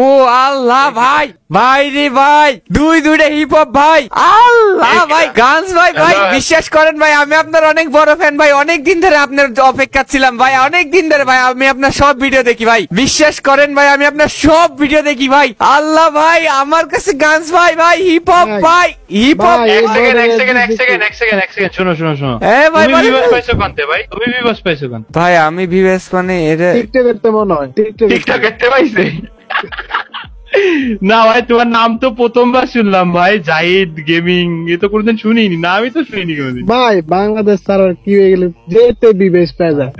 ও আল্লাহ ভাই, ভাই রে ভাই, দুইটা হিপ হপ ভাই, আল্লাহ ভাই, গানস ভাই, ভাই বিশ্বাস করেন ভাই, আমি আপনার অনেক বড় ফ্যান ভাই, অনেক দিন ধরে আপনার অপেক্ষা ছিলাম ভাই, অনেক দিন ধরে ভাই, আমি আপনার সব ভিডিও দেখি ভাই, বিশ্বাস করেন ভাই, আমি আপনার সব ভিডিও দেখি ভাই, আল্লাহ ভাই, আমার কাছে গানস ভাই, ভাই হিপ হপ ভাই, হিপ হপ। এক সেকেন্ড শোনো ভাই, তুমি ভিউয়ার্স পাইছো কোনতে ভাই? তুমি ভিউয়ার্স পাইছো কোন? ভাই আমি ভিউয়ার্স মানে এটা টিকটক করতে মনে হয়, টিকটক করতে পাইছে না ভাই, তোমার নাম তো প্রথমবার শুনলাম ভাই, জাহিদ গেমিং, এ তো কোনদিন শুনিনি না, আমি তো শুনিনি কোনদিন ভাই। বাংলাদেশ ছাড়া কি হয়ে গেল, যেতে বিবেশ পায় যায়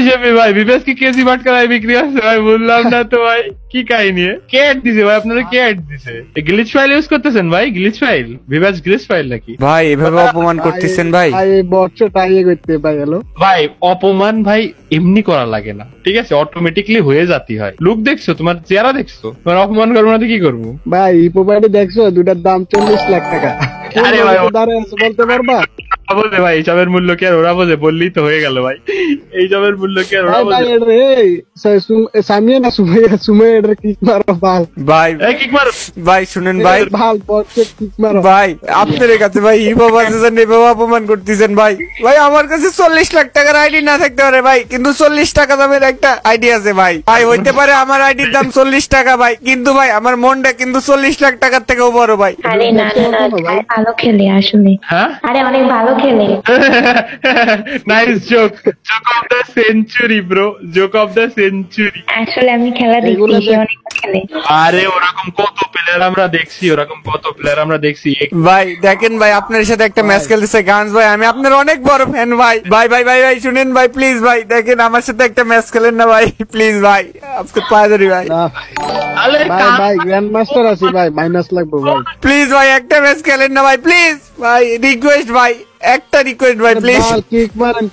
জেমি ভাই, বিবেশ কি কেজি বাটকারায় বিক্রি আছে ভাই? বললাম না তো ভাই, কি কাহিনী? কে অ্যাড দিছে ভাই? আপনারা কে অ্যাড দিছে? গ্লিচ ফাইল ইউজ করতেছেন ভাই? গ্লিচ ফাইল, বিবেশ গ্লিচ ফাইল নাকি ভাই? এভাবে অপমান করতেছেন ভাই? এই বছরটা ইয়ে করতে ভাই। হ্যালো ভাই, অপমান ভাই এমনি করা লাগে না, ঠিক আছে? অটোমেটিকলি হয়ে যাতি হয়। লুক দেখছো, তোমার চেহারা দেখছো, তোমার অপমান করবো না তো কি করবো ভাই? হিপোপাইডি দেখছো, দুটার দাম 40 লাখ টাকা। আরে ভাই, দাঁড়ায় আছে বলতে পারবা? বোঝে ভাই, এইসবের মূল্য কি আর ওরা বোঝে? বললেই তো হয়ে গেল ভাই, এইসবের মূল্য কি আর ওরা বোঝে? সামিয়া না সুমাইয়া কিক মারো ভাল ভাই, কিক মারো ভাই শুনেন ভাই, ভাল বলছে কিক মারো ভাই আপনার কাছে ভাই হিপ হপ আসছেন, এভাবে অপমান করতেছেন ভাই। ভাই আমার কাছে 40 লাখ টাকার আইডি না থাকতে পারে ভাই, কিন্তু 40 টাকা দামের একটা আইডি আছে ভাই। ভাই হইতে পারে আমার আইডির দাম 40 টাকা ভাই, কিন্তু ভাই আমার মনটা কিন্তু 40 লাখ টাকার থেকেও বড় ভাই। আরে না ভালো খেলে আসলে, আরে অনেক ভালো খেলে। Nice joke, joke of the century bro, joke of the century. আসলে আমি খেলা দেখি, সে অনেক খেলে। আরে ওরকম কত প্লেয়ার আমরা দেখছি, ভাই দেখেন ভাই, আপনার সাথে একটা ম্যাচ খেলতেছে গানস ভাই, আমি আপনার অনেক বড় ফ্যান ভাই। ভাই ভাই ভাই ভাই শুনেন ভাই, প্লিজ ভাই দেখেন, আমার সাথে একটা ম্যাচ খেলেন না ভাই, প্লিজ ভাই, আপনাকে পায়ে ধরি ভাই। ভাই গ্র্যান্ড মাস্টার আছি ভাই, মাইনাস লাগবে ভাই। প্লিজ ভাই একটা ম্যাচ খেলেন না ভাই, প্লিজ ভাই, রিকোয়েস্ট ভাই, একটা রিকোয়েস্ট ভাই, প্লিজ। কিক মারেন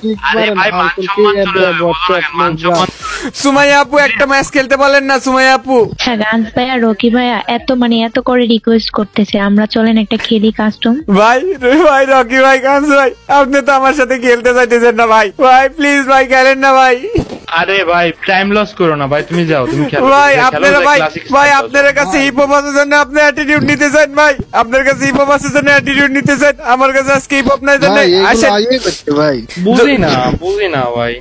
সুমাইয়া আপু একটা ম্যাচ খেলতে বলেন না, সুমাইয়া আপু। আচ্ছা গানস ভাইয়া, রকি ভাইয়া এত করে রিকোয়েস্ট করতেছে, আমরা চলেন একটা খেলি কাস্টম। ভাই ভাই রকি ভাই, গানস ভাই, আপনি তো আমার সাথে খেলতে চাইতেছেন না ভাই, ভাই প্লিজ ভাই খেলেন না ভাই। আরে ভাই টাইম লস করো না ভাই, তুমি যাও, তুমি খেলো ভাই। আপনারা ভাই, ভাই আপনার কাছে হিপ হপ আসার জন্য আপনি অ্যাটিটিউড নিতে চান ভাই, আপনার কাছে হিপ হপ আসার জন্য অ্যাটিটিউড নিতে চান, আমার কাছে আজকে হিপ হপ নাই জন্য আসেন ভাই। বুঝি না ভাই।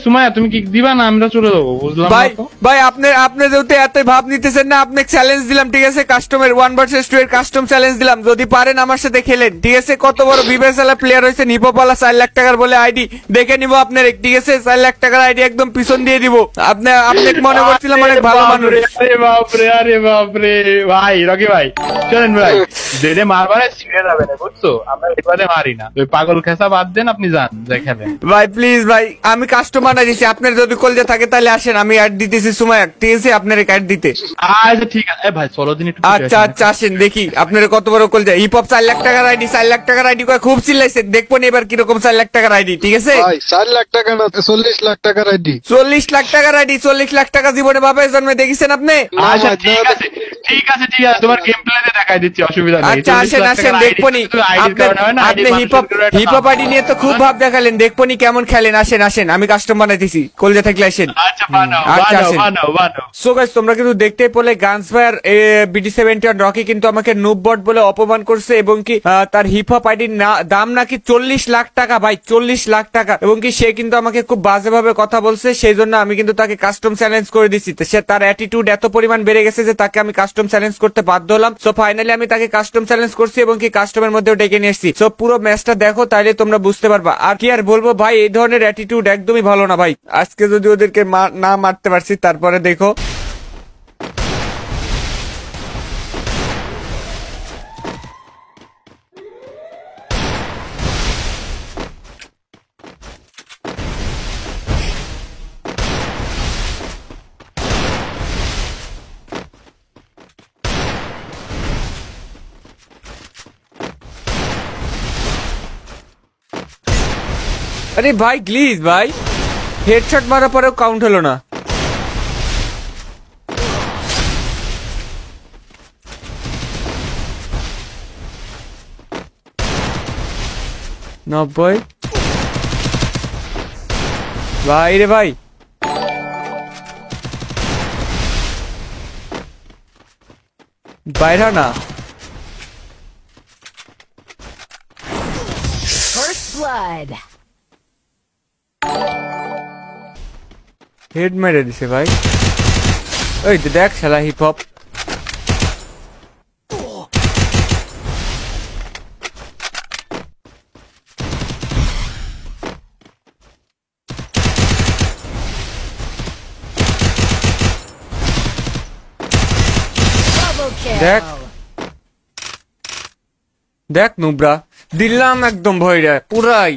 সুমাইয়া তুমি কি দিবা না? আমরা চলে যাবো, বুঝলাম ভাই। ভাই আপনি যেহেতু এত ভাব নিতেছেন না, আপনাকে চ্যালেঞ্জ দিলাম, ঠিক আছে? কাস্টমের 1 vs 2 এর কাস্টম চ্যালেঞ্জ দিলাম, যদি পারেন আমার সাথে খেলেন, ঠিক আছে? কত বড় বিবেশালা প্লেয়ার হয়েছে, নিপোপালা 4 লাখ টাকার বলে আইডি দেখে নিব আপনার, ঠিক আছে? 4 লাখ টাকার আইডি একদম পিছন দিয়ে দিব। আপনাকে মনে করছিলাম অনেক ভালো মানুষ। আরে বাপরে ভাই, রকি ভাই চলেন ভাই, যেটা মারবারে ছিঁড়ে যাবে না, বুঝছো? আমরা এবারে মারি না, ওই পাগল খেসা বাদ দেন, আপনি যান যাই খেলেন। ভাই প্লিজ ভাই, আমি কাস্টমার না দিছি, আপনার যদি কলজা থাকে তাহলে আসেন, আমি অ্যাড দিতেছি সুমাইয়া, ঠিক আছে? আপনার অ্যাড দিতে। আচ্ছা ঠিক আছে ভাই, চলো দিন একটু। আচ্ছা আসেন দেখি আপনার কত বড় কলজা। হিপ হপ 4 লাখ টাকার আইডি, 4 লাখ টাকার আইডি খুব চিল্লাইছে, দেখবো এবার কিরকম 4 লাখ টাকার আইডি, ঠিক আছে? ভাই 4 লাখ টাকা না, 40 লাখ টাকার আইডি। 40 লাখ টাকার আইডি, 40 লাখ টাকা জীবনে বাপের জন্মে দেখেছেন আপনি? আচ্ছা ঠিক আছে তোমার গেম প্লেতে দেখাই দিচ্ছি, অসুবিধা নেই। আচ্ছা আসেন দেখবনি, আপনি হিপ হপ আইডি নিয়ে তো খুব ভাব দেখালেন, দেখবনি কেমন খেলেন। আসেন আমি কাস্টম বানাইতেছি, কলজা থাকলে আসেন। সো গাইস, তোমরা কিন্তু দেখতেই পেলে গানস ভাইয়ার BD71 রকি কিন্তু আমাকে নুব বট বলে অপমান করছে, এবং কি তার হিপ হপ আইডির দাম নাকি 40 লাখ টাকা ভাই, 40 লাখ টাকা, এবং কি সে কিন্তু আমাকে খুব বাজে ভাবে কথা বলছে, সেই জন্য আমি কিন্তু তাকে কাস্টম চ্যালেঞ্জ করে দিচ্ছি। সে তার অ্যাটিটিউড এত পরিমাণ বেড়ে গেছে যে তাকে আমি কাস্টম চ্যালেঞ্জ করতে বাধ্য হলাম। সো ফাইনালি আমি তাকে কাস্টম চ্যালেঞ্জ করছি, এবং কি কাস্টমের মধ্যেও ডেকে নিয়ে এসেছি। সো পুরো ম্যাচটা দেখো, তাইলে তোমরা বুঝতে পারবা। আর কি আর বলবো ভাই, এই ধরনের অ্যাটিটিউড একদমই ভালো না ভাই। আজকে যদি ওদেরকে না মারতে পারছি, তারপরে দেখো। আরে ভাই প্লিজ ভাই, হেডশট মারার পরেও কাউন্ট হলো না। নব্বই ভাই রে ভাই, বাইরা না First blood. হেড মেরে দিছে ভাই ওই তো দেখ শালা হিপ হপ Double kill. দেখ দেখ নুবরা দিলাম একদম ভয়রা পুরাই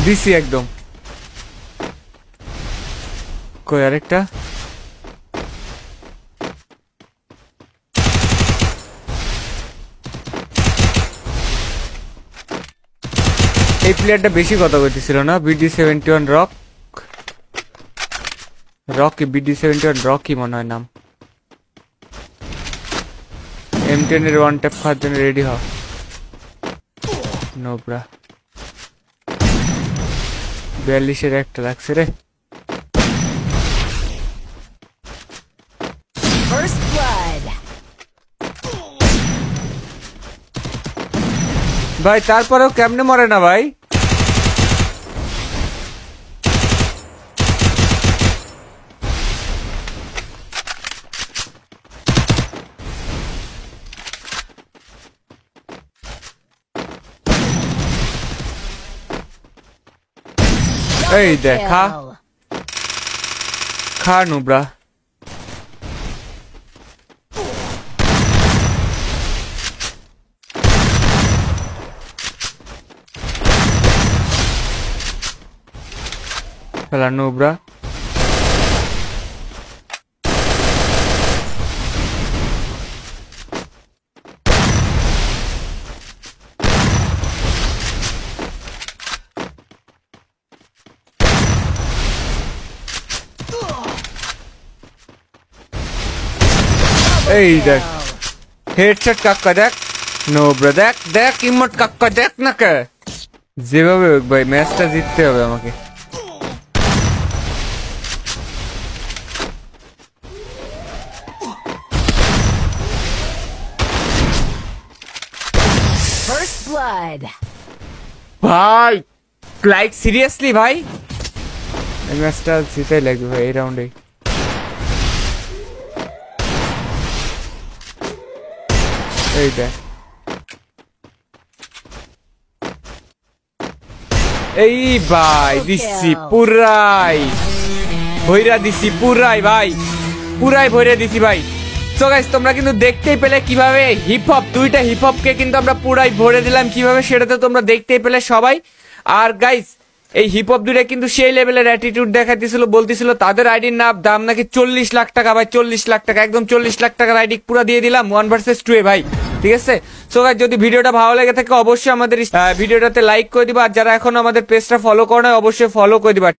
দিছি একদম কই আরেকটা এই প্লেয়ারটা বেশি কথা কইতেছিল না BD71 রকি BD71 রকি মনে হয় নাম M10 এর ওয়ান ট্যাপ খাওয়ার জন্য রেডি হ নোবরা 42 এর একটা লাগছে রে First blood. ভাই তারপরেও কেমনে মরে না ভাই এই দেখ খা Kill. খা নুবরা খেলা নুবরা এই দেখ হেডশট কাক্কা দেখ নুবরা দেখ দেখ ইমোট কাক্কা দেখ না কে যেভাবে হোক ভাই ম্যাচটা জিততে হবে আমাকে First blood. ভাই লাইক সিরিয়াসলি ভাই এই ম্যাচটা জিতেই লাগবে ভাই এই রাউন্ডে এই দেখ এই ভাই দিছি পুরাই ভইরা দিছি পুরাই ভাই পুরাই ভইরা দিছি ভাই সো গাইস তোমরা কিন্তু দেখতেই পেলে কিভাবে হিপ হপ দুইটা হিপ হপকে কিন্তু আমরা পুরাই ভরে দিলাম কিভাবে সেটা তো তোমরা দেখতেই পেলে সবাই আর গাইস এই হিপ হপ দুইটা কিন্তু সেই লেভেলের অ্যাটিটিউড দেখাইতেছিল বলতেছিল তাদের আইডির দাম নাকি 40 লাখ টাকা ভাই 40 লাখ টাকা একদম 40 লাখ টাকার আইডি পুরো দিয়ে দিলাম 1 ভার্সেস 2 এ ভাই ঠিক আছে সো গাইস যদি ভিডিওটা ভালো লাগে থাকে অবশ্যই আমাদের ভিডিওটাতে লাইক করে দিবা আর যারা এখনো আমাদের পেজটা ফলো করো না অবশ্যই ফলো করে দিবা।